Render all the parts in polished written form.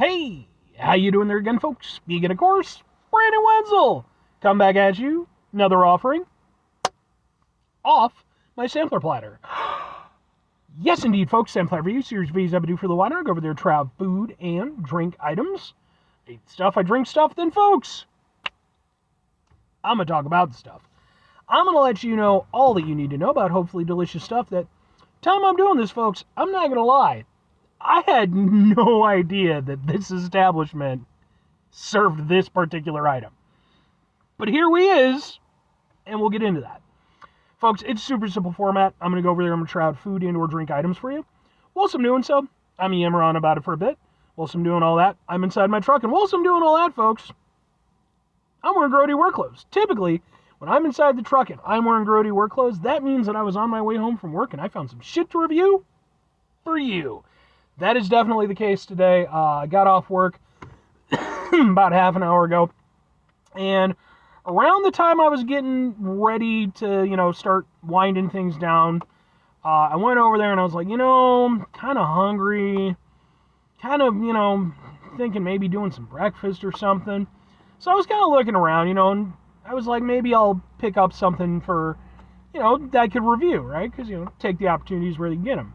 Hey, how you doing there again, folks? Speaking of course, Brandon Wenzel. Come back at you, another offering off my sampler platter. Yes, indeed, folks, sampler review series videos I do for the water. I go over there, try out food and drink items. I eat stuff, I drink stuff, then, folks, I'm going to talk about the stuff. I'm going to let you know all that you need to know about hopefully delicious stuff that time I'm doing this, folks, I'm not going to lie. I had no idea that this establishment served this particular item. But here we is, and we'll get into that. Folks, it's super simple format. I'm going to go over there, I'm going to try out food and or drink items for you. Whilst I'm doing so, I'm yammering on about it for a bit. Whilst I'm doing all that, I'm inside my truck. And whilst I'm doing all that, folks, I'm wearing grody work clothes. Typically, when I'm inside the truck and I'm wearing grody work clothes, that means that I was on my way home from work and I found some shit to review for you. That is definitely the case today. I got off work about half an hour ago, and around the time I was getting ready to, start winding things down, I went over there and I was like, I'm kind of hungry, thinking maybe doing some breakfast or something. So I was kind of looking around, and I was like, maybe I'll pick up something for, that I could review, right? Because, take the opportunities where you can get them.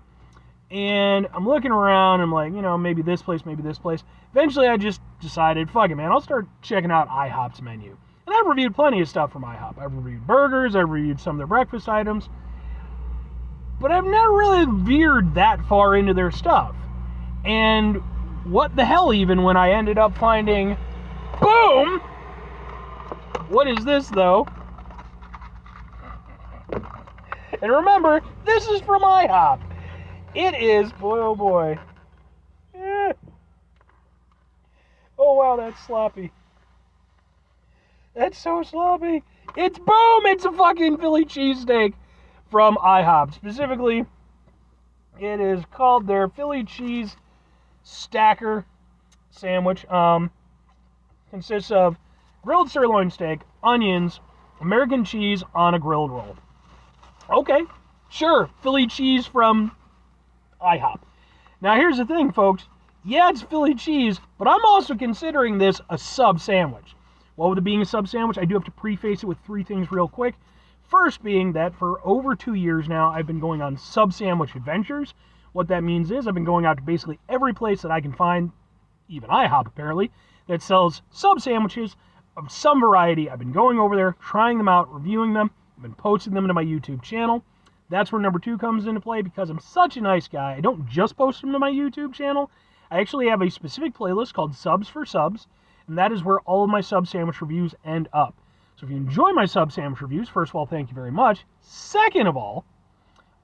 And I'm looking around, I'm like, maybe this place, maybe this place. Eventually, I just decided, fuck it, man, I'll start checking out IHOP's menu. And I've reviewed plenty of stuff from IHOP. I've reviewed burgers, I've reviewed some of their breakfast items. But I've never really veered that far into their stuff. And what the hell even when I ended up finding, boom! What is this, though? And remember, this is from IHOP. It is, boy oh boy. Eh. Oh wow, that's sloppy. That's so sloppy. It's boom! It's a fucking Philly cheesesteak from IHOP. Specifically, it is called their Philly cheese stacker sandwich. Consists of grilled sirloin steak, onions, American cheese on a grilled roll. Okay, sure, Philly cheese from IHOP. Now here's the thing, folks. Yeah, it's Philly cheese, but I'm also considering this a sub sandwich. Well, with it being a sub sandwich, I do have to preface it with three things real quick. First being that for over 2 years now, I've been going on sub sandwich adventures. What that means is I've been going out to basically every place that I can find, even IHOP apparently, that sells sub sandwiches of some variety. I've been going over there, trying them out, reviewing them. I've been posting them to my YouTube channel. That's where number 2 comes into play because I'm such a nice guy. I don't just post them to my YouTube channel. I actually have a specific playlist called Subs for Subs, and that is where all of my sub sandwich reviews end up. So if you enjoy my sub sandwich reviews, first of all, thank you very much. Second of all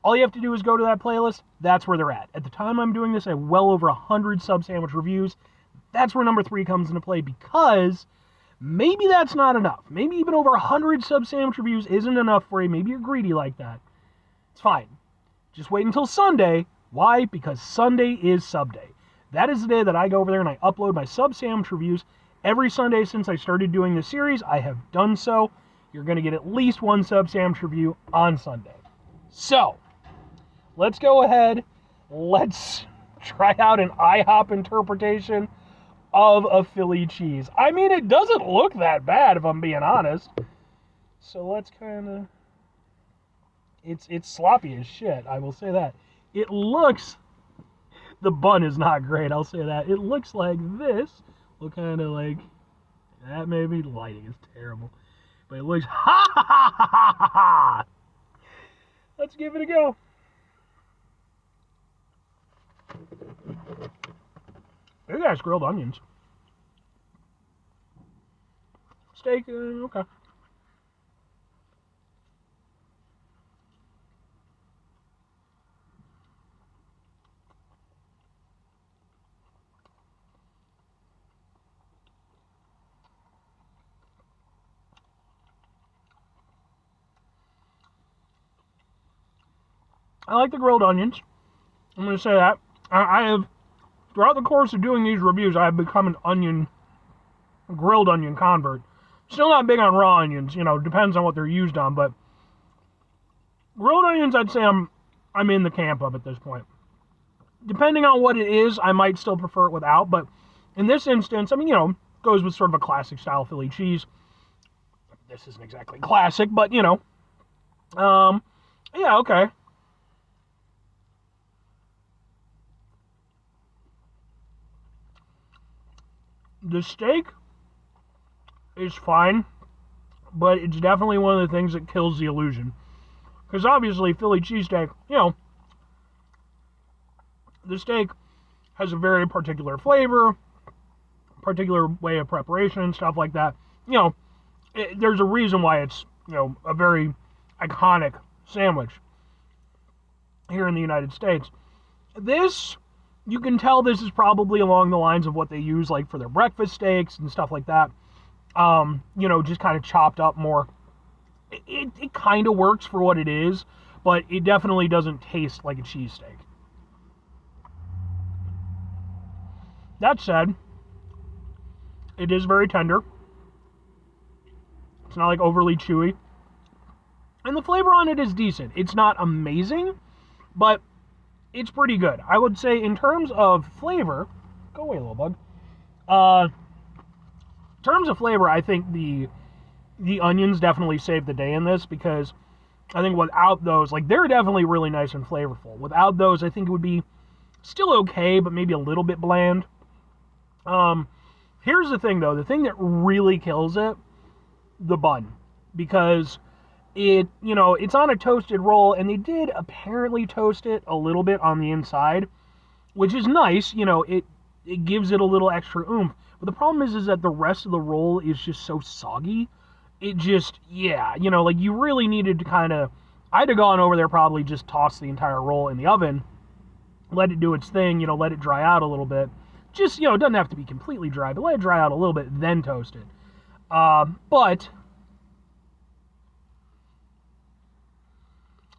you have to do is go to that playlist. That's where they're at. At the time I'm doing this, I have well over 100 sub sandwich reviews. That's where number 3 comes into play because maybe that's not enough. Maybe even over 100 sub sandwich reviews isn't enough for you. Maybe you're greedy like that. It's fine. Just wait until Sunday. Why? Because Sunday is SUBday. That is the day that I go over there and I upload my sub sandwich reviews. Every Sunday since I started doing this series, I have done so. You're going to get at least one sub sandwich review on Sunday. So, let's go ahead. Let's try out an IHOP interpretation of a Philly cheese. I mean, it doesn't look that bad if I'm being honest. So let's kind of... It's sloppy as shit, I will say that. It looks... The bun is not great, I'll say that. It looks like this. Look kind of like that maybe. The lighting is terrible. But it looks... Ha ha ha ha ha ha! Let's give it a go. Big ass grilled onions. Steak, okay. I like the grilled onions. I'm going to say that. I have, throughout the course of doing these reviews, I have become an grilled onion convert. Still not big on raw onions, depends on what they're used on, but grilled onions, I'd say I'm in the camp of at this point. Depending on what it is, I might still prefer it without, but In this instance, I mean, goes with sort of a classic style Philly cheese. This isn't exactly classic, but, yeah, okay. The steak is fine, but it's definitely one of the things that kills the illusion. Because obviously, Philly cheesesteak, the steak has a very particular flavor, way of preparation, and stuff like that. There's a reason why it's, a very iconic sandwich here in the United States. This, you can tell this is probably along the lines of what they use, like, for their breakfast steaks and stuff like that. Just kind of chopped up more. It kind of works for what it is, but it definitely doesn't taste like a cheesesteak. That said, it is very tender. It's not like overly chewy. And the flavor on it is decent. It's not amazing, but it's pretty good. I would say in terms of flavor, go away, little bug. In terms of flavor, I think the onions definitely saved the day in this, because I think without those, like, they're definitely really nice and flavorful. Without those, I think it would be still okay, but maybe a little bit bland. Here's the thing, though. The thing that really kills it, the bun. Because it's on a toasted roll, and they did apparently toast it a little bit on the inside, which is nice. It gives it a little extra oomph. But the problem is that the rest of the roll is just so soggy. It just, like, you really needed to kind of, I'd have gone over there, probably just tossed the entire roll in the oven, let it do its thing, let it dry out a little bit. Just, it doesn't have to be completely dry, but let it dry out a little bit, then toast it. But,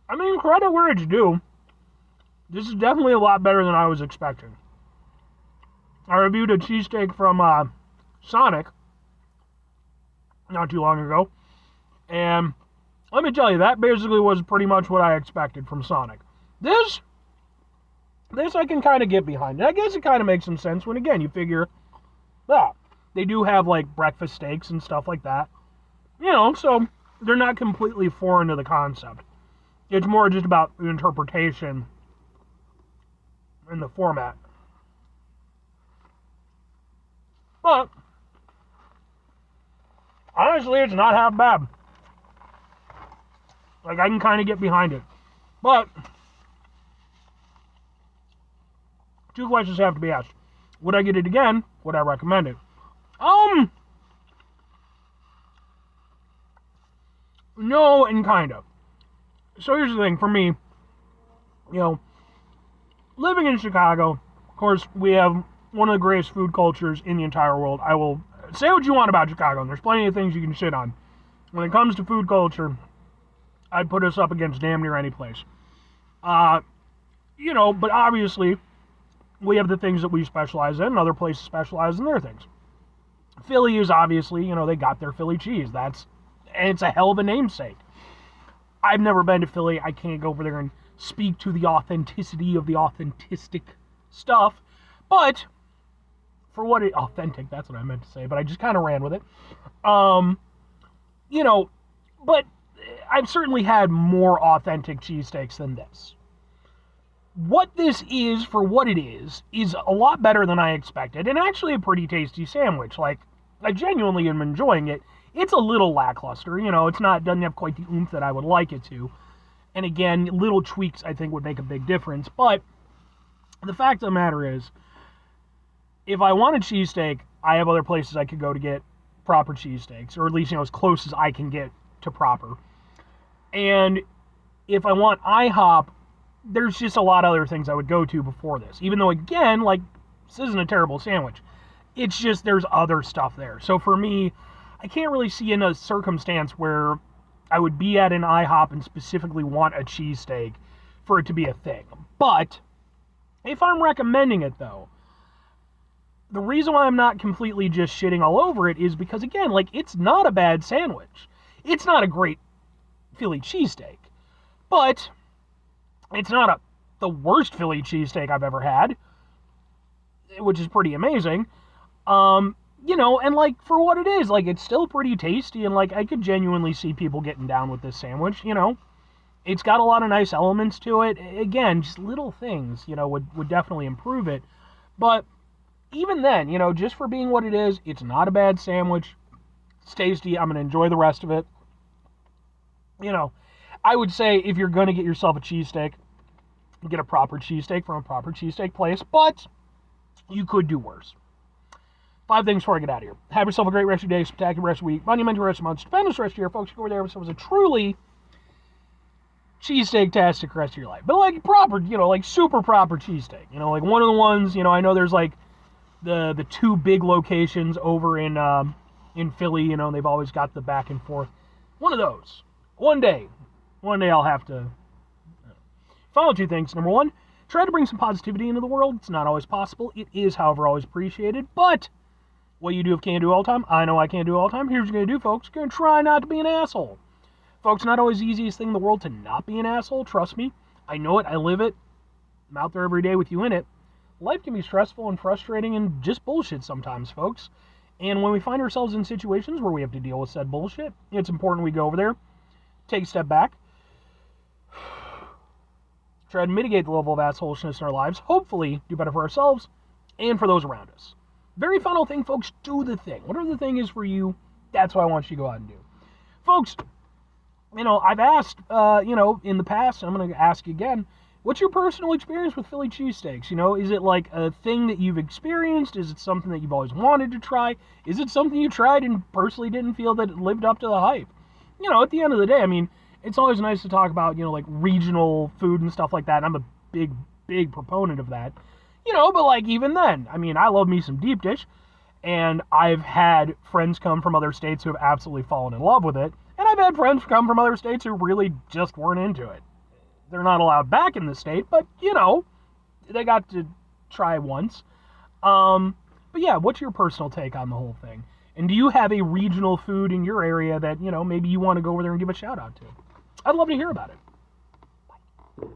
I mean, credit where it's due. This is definitely a lot better than I was expecting. I reviewed a cheesesteak from Sonic not too long ago, and let me tell you, that basically was pretty much what I expected from Sonic. This I can kind of get behind. And I guess it kind of makes some sense when, again, you figure, they do have, like, breakfast steaks and stuff like that. So they're not completely foreign to the concept. It's more just about the interpretation and the format. But, honestly, it's not half bad. Like, I can kind of get behind it. But, two questions have to be asked. Would I get it again? Would I recommend it? No, and kind of. So here's the thing, for me, living in Chicago, of course, we have one of the greatest food cultures in the entire world. I will say what you want about Chicago, and there's plenty of things you can shit on. When it comes to food culture, I'd put us up against damn near any place. But obviously, we have the things that we specialize in, and other places specialize in their things. Philly is obviously, they got their Philly cheese. And it's a hell of a namesake. I've never been to Philly. I can't go over there and speak to the authenticity of the authentic stuff. But, authentic, that's what I meant to say, but I just kind of ran with it. But I've certainly had more authentic cheesesteaks than this. What this is, for what it is a lot better than I expected, and actually a pretty tasty sandwich. Like, I genuinely am enjoying it. It's a little lackluster, doesn't have quite the oomph that I would like it to. And again, little tweaks I think would make a big difference. But the fact of the matter is, if I want a cheesesteak, I have other places I could go to get proper cheesesteaks, or at least, as close as I can get to proper. And if I want IHOP, there's just a lot of other things I would go to before this. Even though, again, like, this isn't a terrible sandwich. It's just there's other stuff there. So for me, I can't really see in a circumstance where I would be at an IHOP and specifically want a cheesesteak for it to be a thing. But if I'm recommending it, though, the reason why I'm not completely just shitting all over it is because, again, like, it's not a bad sandwich. It's not a great Philly cheesesteak. But it's not the worst Philly cheesesteak I've ever had, which is pretty amazing. You know, and like for what it is, like it's still pretty tasty, and like I could genuinely see people getting down with this sandwich. You know, it's got a lot of nice elements to it. Again, just little things, you know, would definitely improve it. But even then, you know, just for being what it is, it's not a bad sandwich. It's tasty. I'm gonna enjoy the rest of it. You know, I would say if you're gonna get yourself a cheesesteak, get a proper cheesesteak from a proper cheesesteak place, but you could do worse. 5 things before I get out of here. Have yourself a great rest of your day, spectacular rest of the week, monumental rest of the month, stupendous rest of your year, folks. Go over there and it was a truly cheesesteak-tastic rest of your life. But like proper, you know, like super proper cheesesteak. You know, like one of the ones, you know, I know there's like the 2 big locations over in Philly, you know, and they've always got the back and forth. One of those. One day I'll have to follow 2 things. Number 1, try to bring some positivity into the world. It's not always possible. It is, however, always appreciated. But what you do if can't do all the time, I know I can't do all the time. Here's what you're going to do, folks. You're going to try not to be an asshole. Folks, not always the easiest thing in the world to not be an asshole. Trust me. I know it. I live it. I'm out there every day with you in it. Life can be stressful and frustrating and just bullshit sometimes, folks. And when we find ourselves in situations where we have to deal with said bullshit, it's important we go over there, take a step back, try to mitigate the level of assholishness in our lives, hopefully do better for ourselves and for those around us. Very final thing, folks, do the thing. Whatever the thing is for you, that's what I want you to go out and do. Folks, you know, I've asked, you know, in the past, and I'm going to ask you again, what's your personal experience with Philly cheesesteaks? You know, is it like a thing that you've experienced? Is it something that you've always wanted to try? Is it something you tried and personally didn't feel that it lived up to the hype? You know, at the end of the day, I mean, it's always nice to talk about, you know, like regional food and stuff like that. And I'm a big proponent of that. You know, but like even then, I mean, I love me some deep dish. And I've had friends come from other states who have absolutely fallen in love with it. And I've had friends come from other states who really just weren't into it. They're not allowed back in the state, but, you know, they got to try once. But yeah, what's your personal take on the whole thing? And do you have a regional food in your area that, you know, maybe you want to go over there and give a shout out to? I'd love to hear about it.